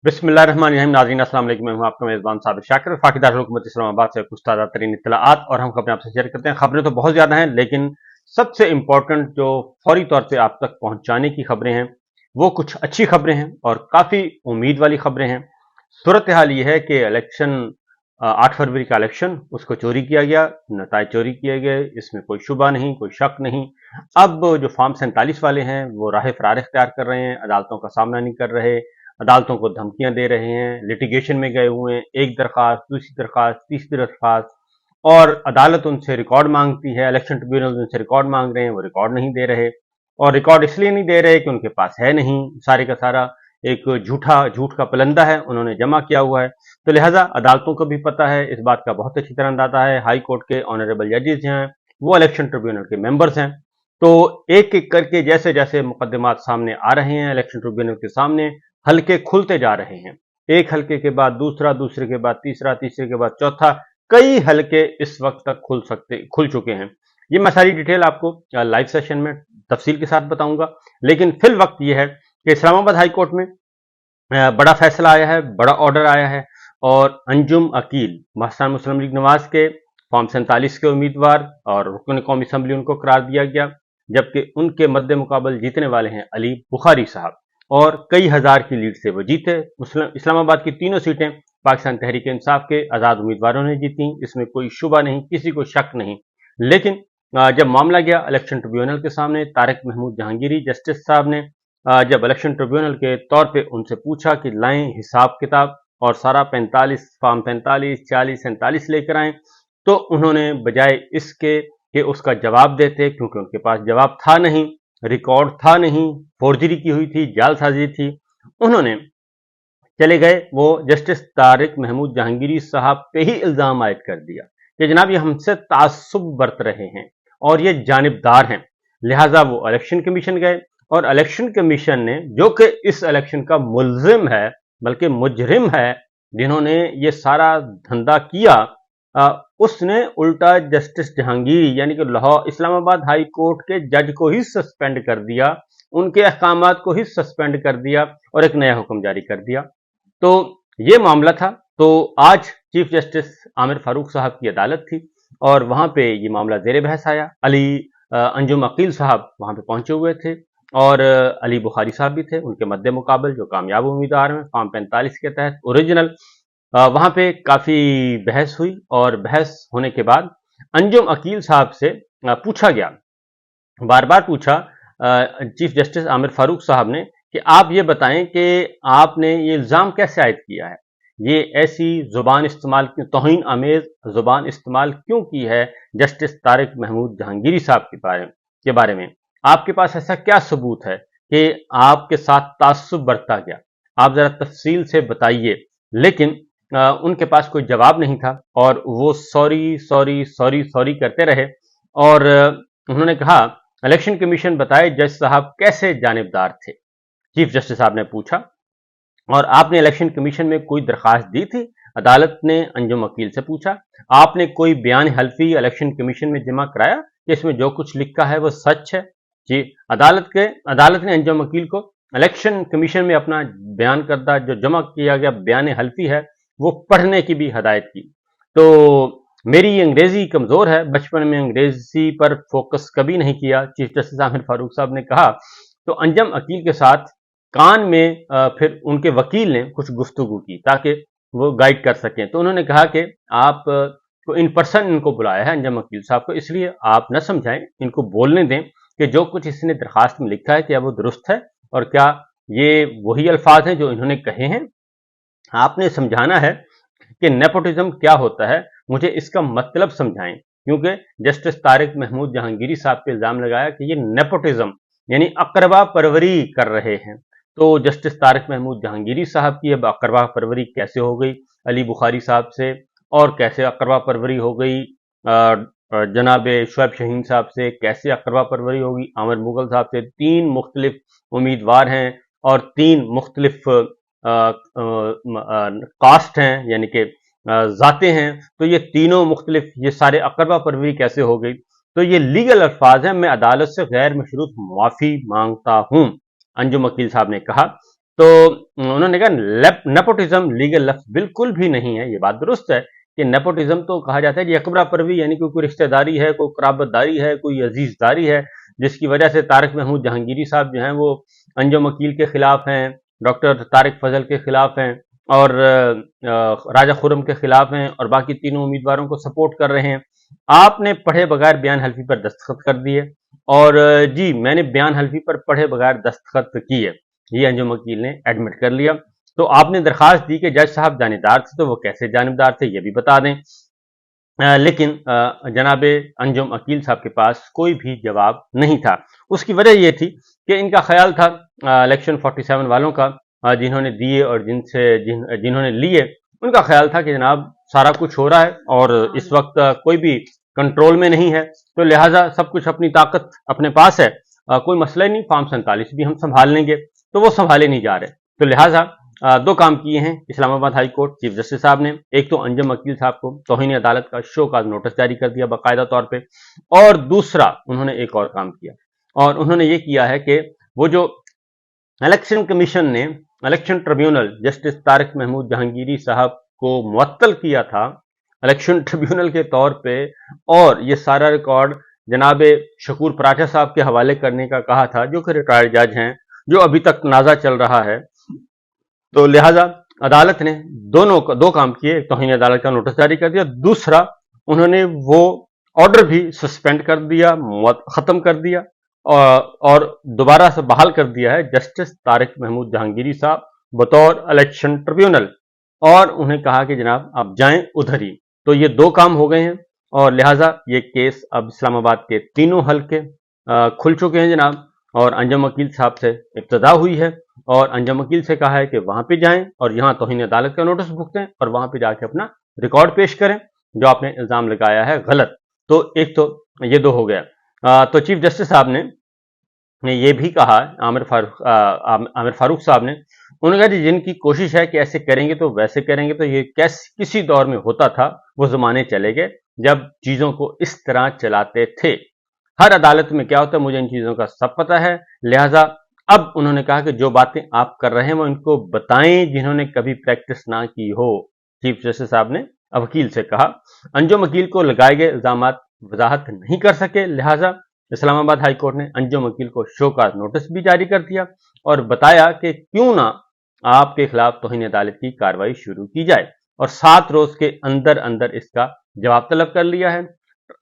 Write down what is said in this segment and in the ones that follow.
बिस्मिल्लाहिर्रहमानिर्रहीम। नाज़रीन अस्सलाम वालेकुम। मैं हूं आपका मेज़बान साबिर शाकिर, वफाकी दारुल हुकूमत इस्लामाबाद से कुछ ताज़ा तरीन इत्तलाआत और हम खबरें आपसे शेयर करते हैं। खबरें तो बहुत ज़्यादा हैं, लेकिन सबसे इम्पोर्टेंट जो फौरी तौर पे आप तक पहुंचाने की खबरें हैं वो कुछ अच्छी खबरें हैं और काफ़ी उम्मीद वाली खबरें हैं। सूरत हाल ये है कि इलेक्शन 8 फरवरी का इलेक्शन, उसको चोरी किया गया, नतायज चोरी किए गए, इसमें कोई शुबा नहीं, कोई शक नहीं। अब जो फॉर्म 47 वाले हैं वो राह फरार इख्तियार कर रहे हैं, अदालतों का सामना नहीं कर रहे, अदालतों को धमकियां दे रहे हैं, लिटिगेशन में गए हुए हैं, एक दरखास्त, दूसरी दरखास्त, तीसरी दरखास्त, और अदालत उनसे रिकॉर्ड मांगती है, इलेक्शन ट्रिब्यूनल उनसे रिकॉर्ड मांग रहे हैं, वो रिकॉर्ड नहीं दे रहे। और रिकॉर्ड इसलिए नहीं दे रहे कि उनके पास है नहीं, सारे का सारा एक झूठ का पलंदा है, उन्होंने जमा किया हुआ है। तो लिहाजा अदालतों को भी पता है, इस बात का बहुत अच्छी तरह अंदाजा है। हाई कोर्ट के ऑनरेबल जजेस हैं, वो इलेक्शन ट्रिब्यूनल के मेंबर्स हैं। तो एक एक करके जैसे जैसे मुकदमात सामने आ रहे हैं इलेक्शन ट्रिब्यूनल के सामने, हल्के खुलते जा रहे हैं। एक हल्के के बाद दूसरा, दूसरे के बाद तीसरा, तीसरे के बाद चौथा, कई हल्के इस वक्त तक खुल चुके हैं। ये मैं सारी डिटेल आपको लाइव सेशन में तफसील के साथ बताऊंगा। लेकिन फिल वक्त यह है कि इस्लामाबाद हाई कोर्ट में बड़ा फैसला आया है, बड़ा ऑर्डर आया है, और अंजुम अकील महसान मुस्लिम लीग नवाज के फॉर्म 47 के उम्मीदवार और रुकन कौमी असम्बली उनको करार दिया गया, जबकि उनके मद्दे मुकाबल जीतने वाले हैं अली बुखारी साहब, और कई हजार की लीड से वो जीते। इस्लामाबाद की तीनों सीटें पाकिस्तान तहरीक इंसाफ के आज़ाद उम्मीदवारों ने जीती, इसमें कोई शुबा नहीं, किसी को शक नहीं। लेकिन जब मामला गया इलेक्शन ट्रिब्यूनल के सामने, तारिक महमूद जहांगीरी जस्टिस साहब ने जब इलेक्शन ट्रिब्यूनल के तौर पे उनसे पूछा कि लाएं हिसाब किताब और सारा 45 फॉर्म 45 40 47 लेकर आए, तो उन्होंने बजाय इसके कि उसका जवाब देते, क्योंकि उनके पास जवाब था नहीं, रिकॉर्ड था नहीं, फोर्जरी की हुई थी, जालसाजी थी, उन्होंने चले गए वो जस्टिस तारिक महमूद जहांगीरी साहब पे ही इल्जाम आयद कर दिया कि जनाब ये हमसे तासुब बरत रहे हैं और ये जानिबदार हैं। लिहाजा वो इलेक्शन कमीशन गए, और इलेक्शन कमीशन ने, जो कि इस इलेक्शन का मुल्जिम है बल्कि मुजरिम है, जिन्होंने ये सारा धंधा किया, उसने उल्टा जस्टिस जहांगीरी यानी कि लाहौर इस्लामाबाद हाई कोर्ट के जज को ही सस्पेंड कर दिया, उनके अहकामात को ही सस्पेंड कर दिया और एक नया हुक्म जारी कर दिया। तो ये मामला था। तो आज चीफ जस्टिस आमिर फारूक साहब की अदालत थी और वहां पे ये मामला जेर बहस आया। अंजुम अकील साहब वहां पे पहुंचे हुए थे, और अली बुखारी साहब भी थे उनके मद्दे मुकाबल, जो कामयाब उम्मीदवार हैं फॉर्म 45 के तहत ओरिजिनल। वहां पे काफी बहस हुई, और बहस होने के बाद अंजुम अकील साहब से पूछा गया, बार बार पूछा चीफ जस्टिस आमिर फारूक साहब ने कि आप ये बताएं कि आपने ये इल्ज़ाम कैसे आयद किया है, ये ऐसी जुबान इस्तेमाल, तौहीन आमेज जुबान इस्तेमाल क्यों की है जस्टिस तारिक महमूद जहांगीरी साहब के बारे में, आपके पास ऐसा क्या सबूत है कि आपके साथ तासुब बरता गया, आप जरा तफसील से बताइए। लेकिन उनके पास कोई जवाब नहीं था, और वो सॉरी सॉरी सॉरी सॉरी करते रहे। और उन्होंने कहा, इलेक्शन कमीशन बताए जज साहब कैसे जानिबदार थे, चीफ जस्टिस साहब ने पूछा, और आपने इलेक्शन कमीशन में कोई दरखास्त दी थी? अदालत ने अंजुम वकील से पूछा, आपने कोई बयान हल्फी इलेक्शन कमीशन में जमा कराया कि इसमें जो कुछ लिखा है वो सच है? जी, अदालत ने अंजुम वकील को इलेक्शन कमीशन में अपना बयान करदा जो जमा किया गया बयान हल्फी है वो पढ़ने की भी हदायत की। तो मेरी अंग्रेजी कमजोर है, बचपन में अंग्रेजी पर फोकस कभी नहीं किया, चीफ जस्टिस आमिर फारूक साहब ने कहा। तो अंजुम वकील के साथ कान में फिर उनके वकील ने कुछ गुफ्तगू की ताकि वो गाइड कर सकें। तो उन्होंने कहा कि आप को इन पर्सन इनको बुलाया है अंजुम वकील साहब को, इसलिए आप न समझाएं, इनको बोलने दें कि जो कुछ इसने दरखास्त में लिखा है क्या वो दुरुस्त है और क्या ये वही अल्फाज हैं जो इन्होंने कहे हैं। आपने समझाना है कि नेपोटिज्म क्या होता है, मुझे इसका मतलब समझाएं, क्योंकि जस्टिस तारिक महमूद जहांगीरी साहब पे इल्जाम लगाया कि ये नेपोटिज्म यानी अकरबा परवरी कर रहे हैं। तो जस्टिस तारिक महमूद जहांगीरी साहब की अब अकरबा परवरी कैसे हो गई अली बुखारी साहब से, और कैसे अकरबा परवरी हो गई जनाब शुएब शहीन साहब से, कैसे अकरबा परवरी होगी आमिर मुगल साहब से। तीन मुख्तलिफ उम्मीदवार हैं और तीन मुख्तलिफ कास्ट हैं, यानी कि जाते हैं, तो ये तीनों मुख्तलिफ, ये सारे अकरबा परवरी कैसे हो गई? तो ये लीगल अल्फाज है, मैं अदालत से गैर मशरूत मुआफ़ी मांगता हूं, अंजुम वकील साहब ने कहा। تو उन्होंने कहा नेपोटिज्म लीगल लफ्ज बिल्कुल भी नहीं है। ये बात दुरुस्त है कि नेपोटिज्म तो कहा जाता है कि अकबरा परवी, यानी कोई रिश्तेदारी है, कोई कराबतदारी है, कोई अजीजदारी है, जिसकी वजह से तारिक महमूद जहांगीरी साहब जो हैं वो अंजुम वकील के खिलाफ हैं, डॉक्टर तारिक फजल के खिलाफ हैं, और राजा खुर्रम के खिलाफ हैं, और बाकी तीनों उम्मीदवारों को सपोर्ट कर रहे हैं। आपने पढ़े बगैर बयान हल्फी पर दस्तखत कर दिए, और जी मैंने बयान हल्फी पर पढ़े बगैर दस्तखत किए, ये अंजुम वकील ने एडमिट कर लिया। तो आपने दरखास्त दी कि जज साहब जानिबदार थे, तो वो कैसे जानिबदार थे ये भी बता दें। लेकिन जनाब अंजुम वकील साहब के पास कोई भी जवाब नहीं था। उसकी वजह ये थी कि इनका ख्याल था इलेक्शन 47 वालों का, जिन्होंने दिए और जिन्होंने लिए, उनका ख्याल था कि जनाब सारा कुछ हो रहा है और इस वक्त कोई भी कंट्रोल में नहीं है, तो लिहाजा सब कुछ अपनी ताकत अपने पास है, कोई मसला ही नहीं, फॉर्म 47 भी हम संभाल लेंगे। तो वो संभाले नहीं जा रहे, तो लिहाजा दो काम किए हैं Islamabad high court chief justice साहब ने। एक तो अंजुम वकील साहब को तौहीन अदालत का शो का नोटिस जारी कर दिया बाकायदा तौर पे, और दूसरा उन्होंने एक और काम किया, और उन्होंने ये किया है कि वो जो इलेक्शन कमीशन ने election tribunal justice Tariq Mahmood Jahangiri Sahab को मुअत्तल किया था इलेक्शन ट्रिब्यूनल के तौर पे, और ये सारा रिकॉर्ड जनाब शकूर पराठा साहब के हवाले करने का कहा था, जो कि रिटायर्ड जज हैं, जो अभी तक नाजा चल रहा है। तो लिहाजा अदालत ने दो काम किए, एक तौहीन अदालत का नोटिस जारी कर दिया, दूसरा उन्होंने वो ऑर्डर भी सस्पेंड कर दिया, खत्म कर दिया, और दोबारा से बहाल कर दिया है जस्टिस तारिक महमूद जहांगीरी साहब बतौर इलेक्शन ट्रिब्यूनल, और उन्हें कहा कि जनाब आप जाएं उधर ही। तो ये दो काम हो गए हैं, और लिहाजा ये केस अब इस्लामाबाद के तीनों हल्के खुल चुके हैं जनाब, और अंजुम वकील साहब से इब्तदा हुई है, और अंजुम वकील से कहा है कि वहां पे जाएं और यहां तौहीन अदालत का नोटिस भुगतें, और वहां पे जाके अपना रिकॉर्ड पेश करें जो आपने इल्जाम लगाया है गलत। तो एक तो ये दो हो गया। तो चीफ जस्टिस साहब ने ये भी कहा, आमिर फारूक साहब ने, उन्होंने कहा जिनकी कोशिश है कि ऐसे करेंगे तो वैसे करेंगे, तो ये किसी दौर में होता था, वो जमाने चले गए जब चीजों को इस तरह चलाते थे। हर अदालत में क्या होता है मुझे इन चीजों का सब पता है, लिहाजा अब उन्होंने कहा कि जो बातें आप कर रहे हैं वो इनको बताएं जिन्होंने कभी प्रैक्टिस ना की हो। चीफ जस्टिस साहब ने वकील से कहा। अंजुम वकील को लगाए गए इल्जाम वजाहत नहीं कर सके, लिहाजा इस्लामाबाद हाई कोर्ट ने अंजुम वकील को शो का नोटिस भी जारी कर दिया और बताया कि क्यों ना आपके खिलाफ तौहीन अदालत की कार्रवाई शुरू की जाए, और 7 रोज के अंदर अंदर इसका जवाब तलब कर लिया है।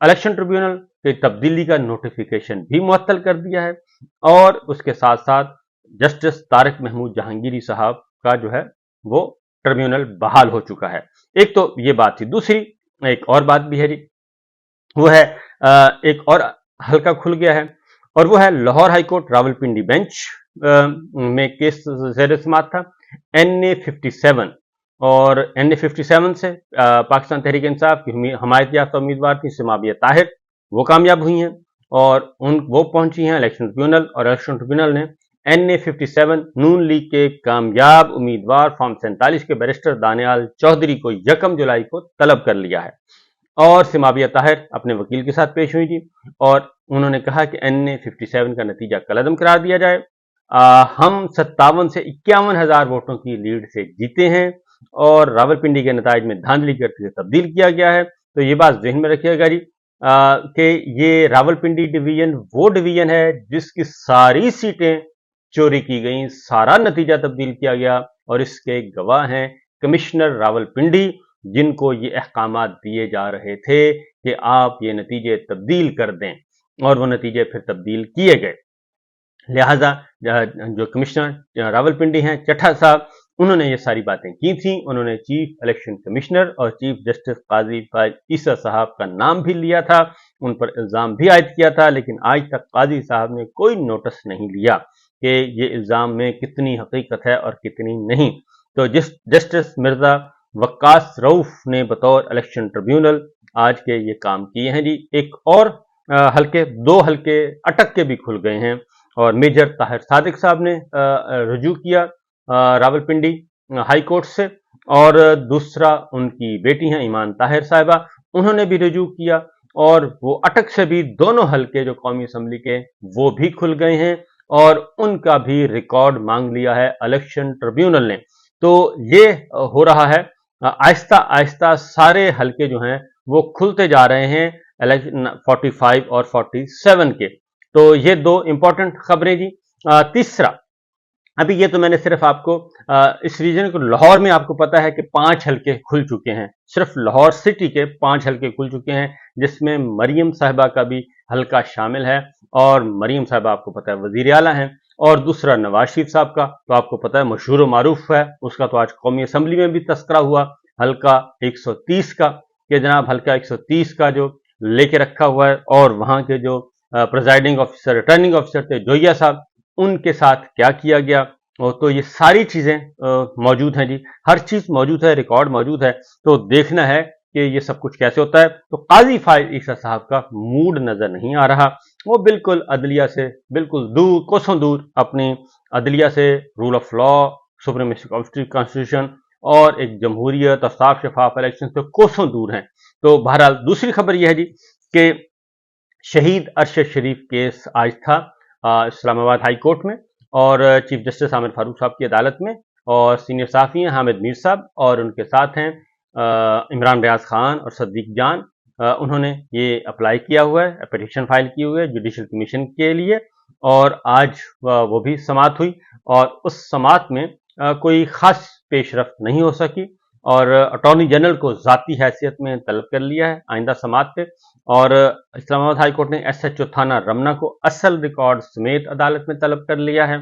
इलेक्शन ट्रिब्यूनल की तब्दीली का नोटिफिकेशन भी मुअत्तल कर दिया है, और उसके साथ साथ जस्टिस तारिक महमूद जहांगीरी साहब का जो है वो ट्रिब्यूनल बहाल हो चुका है। एक तो ये बात थी। दूसरी एक और बात भी है जी, वो है एक और हल्का खुल गया है, और वो है लाहौर हाईकोर्ट रावलपिंडी बेंच में केस ज़ेर समाअत था NA 57, और NA 57 से पाकिस्तान तहरीक इंसाफ की हमायत याफ्ता उम्मीदवार थी सिमाबिया ताहिर, वो कामयाब हुई हैं, और वो पहुंची हैं इलेक्शन ट्रिब्यूनल, और इलेक्शन ट्रिब्यूनल ने NA 57 नून लीग के कामयाब उम्मीदवार फॉर्म 47 के बैरिस्टर दानियाल चौधरी को 1 जुलाई को तलब कर लिया है, और सिमाबिया ताहिर अपने वकील के साथ पेश हुई थी, और उन्होंने कहा कि NA 57 का नतीजा कलअदम करार दिया जाए। हम 57 से 51,000 वोटों की लीड से जीते हैं, और रावलपिंडी के नताइज में धांधली करके तब्दील किया गया है। तो ये बात ज़हन में रखिएगा जी कि ये रावलपिंडी डिवीजन वो डिवीजन है जिसकी सारी सीटें चोरी की गई, सारा नतीजा तब्दील किया गया, और इसके गवाह हैं कमिश्नर रावलपिंडी, जिनको ये अहकामात दिए जा रहे थे कि आप ये नतीजे तब्दील कर दें, और वो नतीजे फिर तब्दील किए गए। लिहाजा जो कमिश्नर रावलपिंडी हैं चट्ठा साहब, उन्होंने ये सारी बातें की थी। उन्होंने चीफ इलेक्शन कमिश्नर और चीफ जस्टिस काजी फायद ईसा साहब का नाम भी लिया था, उन पर इल्ज़ाम भी आयद किया था, लेकिन आज तक काजी साहब ने कोई नोटिस नहीं लिया कि ये इल्ज़ाम में कितनी हकीकत है और कितनी नहीं। तो जस्टिस मिर्जा वक्कास रऊफ ने बतौर इलेक्शन ट्रिब्यूनल आज के ये काम किए हैं जी। एक और दो हल्के अटक के भी खुल गए हैं, और मेजर ताहिर सादिक साहब ने रुजू किया रावलपिंडी हाई कोर्ट से, और दूसरा उनकी बेटी हैं ईमान ताहिर साहिबा, उन्होंने भी रुजू किया, और वो अटक से भी दोनों हल्के जो कौमी असम्बली के वो भी खुल गए हैं, اور ان کا بھی ریکارڈ مانگ لیا ہے الیکشن ٹریبیونل نے۔ تو یہ ہو رہا ہے آہستہ آہستہ سارے حلقے جو ہیں وہ کھلتے جا رہے ہیں 45 اور 47 کے۔ تو یہ دو امپورٹنٹ خبریں جی۔ تیسرا، ابھی یہ تو میں نے صرف آپ کو اس ریجن کو لاہور میں آپ کو پتا ہے کہ 5 حلقے کھل چکے ہیں، صرف لاہور سٹی کے 5 حلقے کھل چکے ہیں، جس میں مریم صاحبہ کا بھی حلقہ شامل ہے، اور مریم صاحبہ آپ کو پتا ہے وزیر اعلیٰ ہیں، اور دوسرا نواز شریف صاحب کا تو آپ کو پتا ہے مشہور و معروف ہے، اس کا تو آج قومی اسمبلی میں بھی تذکرہ ہوا، حلقہ 130 کا، کہ جناب حلقہ 130 کا جو لے کے رکھا ہوا ہے، اور وہاں کے جو پریزائڈنگ آفیسر ریٹرننگ آفیسر تھے جوہیا صاحب، ان کے ساتھ کیا کیا گیا۔ تو یہ ساری چیزیں موجود ہیں جی، ہر چیز موجود ہے، ریکارڈ موجود ہے، تو دیکھنا ہے کہ یہ سب کچھ کیسے ہوتا ہے۔ تو قاضی فائز عیسیٰ صاحب کا موڈ نظر نہیں آ رہا، وہ بالکل عدلیہ سے بالکل دور، کوسوں دور، اپنی عدلیہ سے، rule of law, supremacy constitution اور ایک جمہوریت اور صاف شفاف الیکشن سے کوسوں دور ہیں۔ تو بہرحال دوسری خبر یہ ہے جی کہ شہید ارشد شریف کیس آج تھا اسلام آباد ہائی کورٹ میں، اور چیف جسٹس عامر فاروق صاحب کی عدالت میں، اور سینئر صحافی ہیں حامد میر صاحب، اور ان کے ساتھ ہیں عمران ریاض خان اور صدیق جان۔ انہوں نے یہ اپلائی کیا ہوا ہے، پٹیشن فائل کی ہوئی ہے جوڈیشل کمیشن کے لیے، اور آج وہ بھی سماعت ہوئی، اور اس سماعت میں کوئی خاص پیش رفت نہیں ہو سکی، اور اٹارنی جنرل کو ذاتی حیثیت میں طلب کر لیا ہے آئندہ سماعت پہ، اور اسلام آباد ہائی کورٹ نے ایس ایچ او تھانہ رمنا کو اصل ریکارڈ سمیت عدالت میں طلب کر لیا ہے،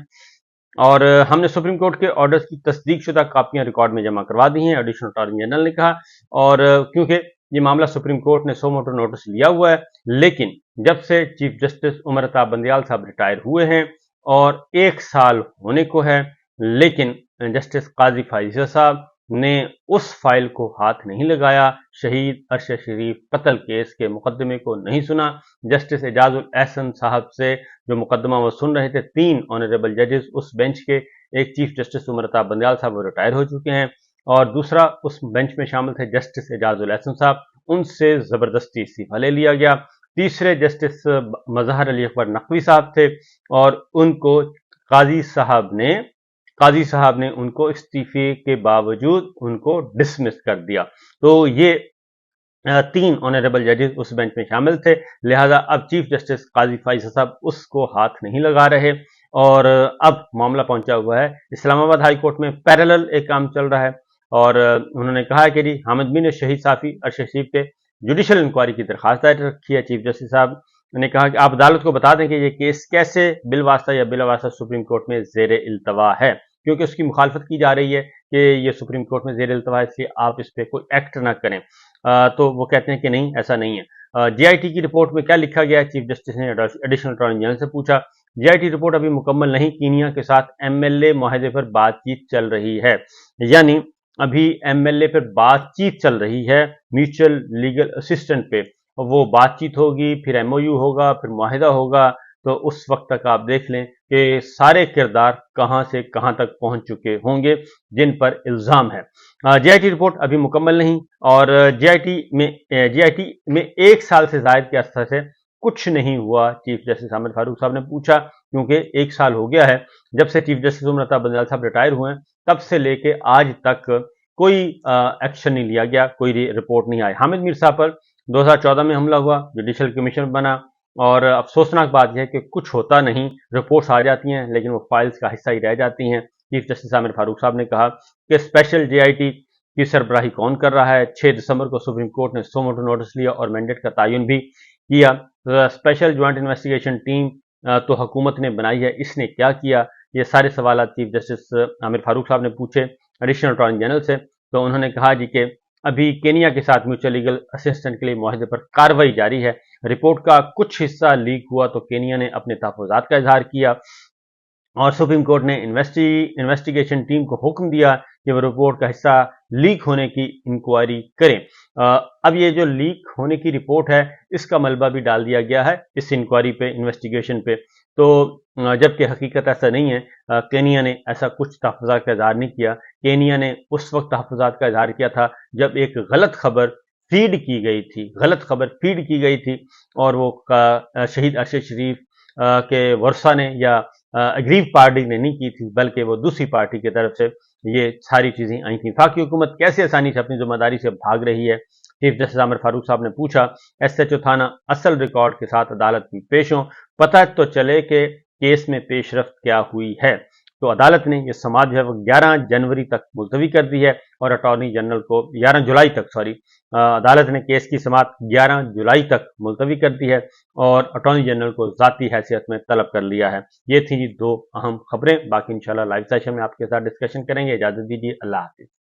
اور ہم نے سپریم کورٹ کے آرڈرز کی تصدیق شدہ کاپیاں ریکارڈ میں جمع کروا دی ہیں، ایڈیشنل اٹارنی جنرل نے کہا، اور کیونکہ یہ معاملہ سپریم کورٹ نے سو موٹو نوٹس لیا ہوا ہے، لیکن جب سے چیف جسٹس عمر عطا بندیال صاحب ریٹائر ہوئے ہیں اور 1 سال ہونے کو ہے، لیکن جسٹس قاضی فائز عیسیٰ صاحب نے اس فائل کو ہاتھ نہیں لگایا، شہید ارشد شریف قتل کیس کے مقدمے کو نہیں سنا۔ جسٹس اعجاز الاحسن صاحب سے جو مقدمہ وہ سن رہے تھے، 3 آنریبل ججز اس بینچ کے، ایک چیف جسٹس عمر عطا بندیال صاحب وہ ریٹائر ہو چکے ہیں، اور دوسرا اس بینچ میں شامل تھے جسٹس اعجاز الاحسن صاحب، ان سے زبردستی استعفیٰ لے لیا گیا۔ تیسرے جسٹس مظہر علی اکبر نقوی صاحب تھے، اور ان کو قاضی صاحب نے ان کو استعفے کے باوجود ان کو ڈسمس کر دیا۔ تو یہ 3 آنریبل ججز اس بینچ میں شامل تھے، لہذا اب چیف جسٹس قاضی فائز صاحب اس کو ہاتھ نہیں لگا رہے، اور اب معاملہ پہنچا ہوا ہے اسلام آباد ہائی کورٹ میں، پیرالل ایک کام چل رہا ہے، اور انہوں نے کہا کہ جی حامد میر نے شہید صحافی ارشد شریف کے جوڈیشل انکوائری کی درخواست دائر رکھی ہے۔ چیف جسٹس صاحب نے کہا کہ آپ عدالت کو بتا دیں کہ یہ کیس کیسے بالواسطہ یا بلا واسطہ سپریم کورٹ میں زیر التوا ہے، کیونکہ اس کی مخالفت کی جا رہی ہے کہ یہ سپریم کورٹ میں زیر التوا ہے، اس لیے آپ اس پہ کوئی ایکٹ نہ کریں۔ تو وہ کہتے ہیں کہ نہیں، ایسا نہیں ہے۔ جے آئی ٹی کی رپورٹ میں کیا لکھا گیا ہے، چیف جسٹس نے ایڈیشنل اٹارنی جنرل سے پوچھا، جے آئی ٹی رپورٹ ابھی مکمل نہیں، کینیا کے ساتھ ایم ایل اے معاہدے پر بات چیت چل رہی ہے، یعنی ابھی ایم ایل اے پر بات چیت چل رہی ہے، میوچل لیگل اسسٹنٹ پہ وہ بات چیت ہوگی، پھر ایم او یو ہوگا، پھر معاہدہ ہوگا، تو اس وقت تک آپ دیکھ لیں کہ سارے کردار کہاں سے کہاں تک پہنچ چکے ہوں گے جن پر الزام ہے۔ جے آئی ٹی رپورٹ ابھی مکمل نہیں، اور جے آئی ٹی میں 1 سال سے زائد کے عرصے سے کچھ نہیں ہوا، چیف جسٹس عامر فاروق صاحب نے پوچھا، کیونکہ 1 سال ہو گیا ہے جب سے چیف جسٹس عمر عطا بندیال صاحب ریٹائر ہوئے ہیں، تب سے لے کے آج تک کوئی ایکشن نہیں لیا گیا، کوئی رپورٹ نہیں آئی۔ حامد میر صاحب پر 2014 میں حملہ ہوا، جوڈیشل کمیشن بنا، اور افسوسناک بات یہ ہے کہ کچھ ہوتا نہیں، رپورٹس آ جاتی ہیں لیکن وہ فائلز کا حصہ ہی رہ جاتی ہیں۔ چیف جسٹس عامر فاروق صاحب نے کہا کہ اسپیشل جے آئی ٹی کی سربراہی کون کر رہا ہے، 6 دسمبر کو سپریم کورٹ نے سو موٹو نوٹس لیا اور مینڈیٹ کا تعین بھی کیا۔ اسپیشل جوائنٹ انویسٹیگیشن ٹیم تو حکومت نے بنائی ہے، اس نے کیا کیا؟ یہ سارے سوالات چیف جسٹس عامر فاروق صاحب نے پوچھے ایڈیشنل اٹارنی جنرل سے، تو انہوں نے کہا جی کہ ابھی کینیا کے ساتھ میوچل لیگل اسسٹنٹ کے لیے معاہدے پر کارروائی جاری ہے، رپورٹ کا کچھ حصہ لیک ہوا تو کینیا نے اپنے تحفظات کا اظہار کیا، اور سپریم کورٹ نے انویسٹیگیشن ٹیم کو حکم دیا کہ وہ رپورٹ کا حصہ لیک ہونے کی انکوائری کریں۔ اب یہ جو لیک ہونے کی رپورٹ ہے، اس کا ملبہ بھی ڈال دیا گیا ہے اس انکوائری پہ، انویسٹیگیشن پہ، تو جبکہ حقیقت ایسا نہیں ہے، کینیا نے ایسا کچھ تحفظات کا اظہار نہیں کیا۔ کینیا نے اس وقت تحفظات کا اظہار کیا تھا جب ایک غلط خبر فیڈ کی گئی تھی، اور وہ شہید ارشد شریف کے ورثہ نے یا اگریو پارٹی نے نہیں کی تھی بلکہ وہ دوسری پارٹی کی طرف سے یہ ساری چیزیں آئی تھیں۔ وفاقی حکومت کیسے آسانی سے اپنی ذمہ داری سے بھاگ رہی ہے؟ چیف جسٹس عامر فاروق صاحب نے پوچھا۔ ایس ایچ او تھانہ اصل ریکارڈ کے ساتھ عدالت میں پیش ہوں، پتہ تو چلے کہ کیس میں پیش رفت کیا ہوئی ہے۔ تو عدالت نے یہ سماعت جو ہے وہ 11 جنوری تک ملتوی کر دی ہے اور اٹارنی جنرل کو 11 جولائی تک عدالت نے کیس کی سماعت 11 جولائی تک ملتوی کر دی ہے اور اٹارنی جنرل کو ذاتی حیثیت میں طلب کر لیا ہے۔ یہ تھی دو اہم خبریں، باقی انشاءاللہ لائیو سیشن میں آپ کے ساتھ ڈسکشن کریں گے۔ اجازت دیجیے، اللہ حافظ۔